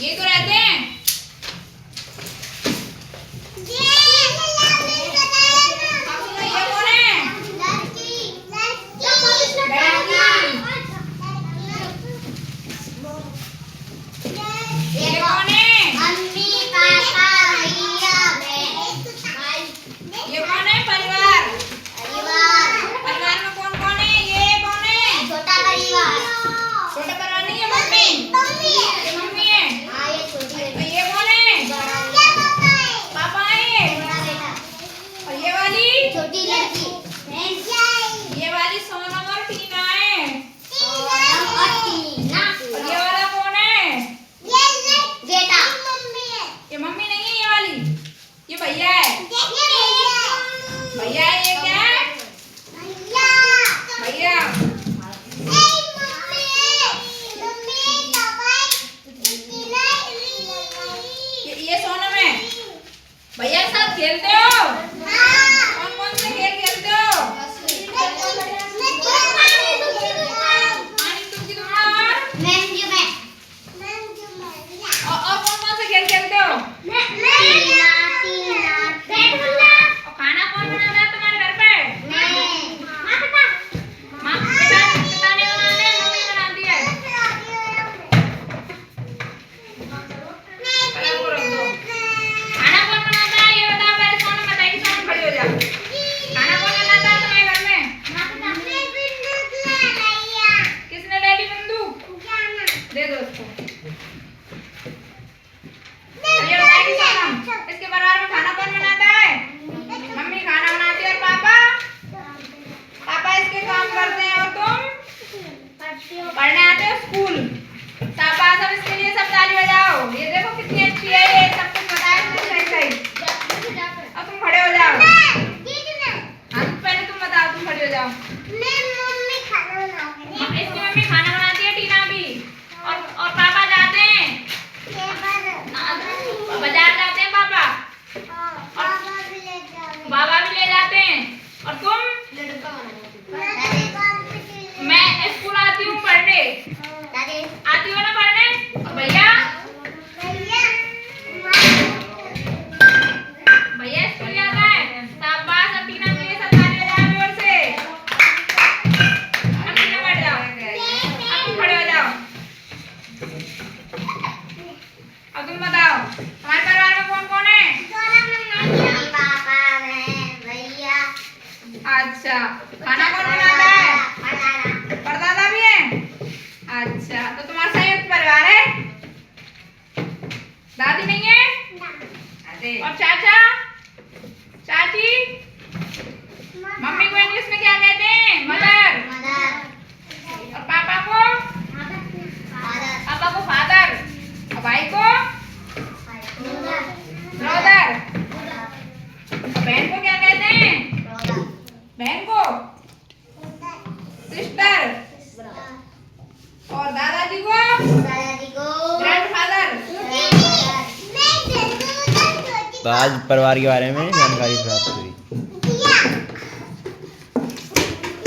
ये तो रहते हैं। भैया है, भैया है। ये क्या है? भैया। ये सोनम है। भैया के साथ खेलते हो? कौन कौन से खेल खेलते हो? और कौन कौन से खेल खेलते हो? दे दो उसको। ये बताइए सोनम, इसके परिवार में खाना कौन बनाता है? मम्मी खाना बनाती है और पापा? पापा इसके काम करते हैं और तुम पढ़ने आते हो स्कूल। पापा सब इसके लिए सब ताली बजाओ। ये देखो कितनी अच्छी है, ये सब कुछ बताया तुमने सही सही। अब तुम खड़े हो जाओ। हाँ पहले तुम बताओ, तुम खड़े हो जाओ। इसकी मम्मी खाना बनाती है, टीना भी। और पापा जाते हैं बाजार, जाते हैं पापा। और बाबा भी ले जाते हैं। और तुम? मैं स्कूल आती हूँ पढ़ने। आती हो ना पढ़ने? और भैया? भैया स्कूल जाता है। शाबाश, अब टीना के लिए सब ताली बजाओ जोर से। अब टीना बैठ जाओ। अब तुम खड़े हो जाओ। अब तुम बताओ, तुम्हारे परिवार में कौन कौन है? पापा, मैं, भैया। अच्छा, खाना कौन बनाता है? परदादा भी है। अच्छा, तो तुम्हारा संयुक्त परिवार है? दादी नहीं है? और चाचा, चाची? मम्मी को इंग्लिश में क्या कहते हैं? मदर। और पापा को? पापा को फादर। और भाई को? ब्रदर। बहन को क्या कहते हैं? बहन को? सिस्टर। और दादाजी को? ग्रैंडफादर। तो आज परिवार के बारे में जानकारी प्राप्त हुई।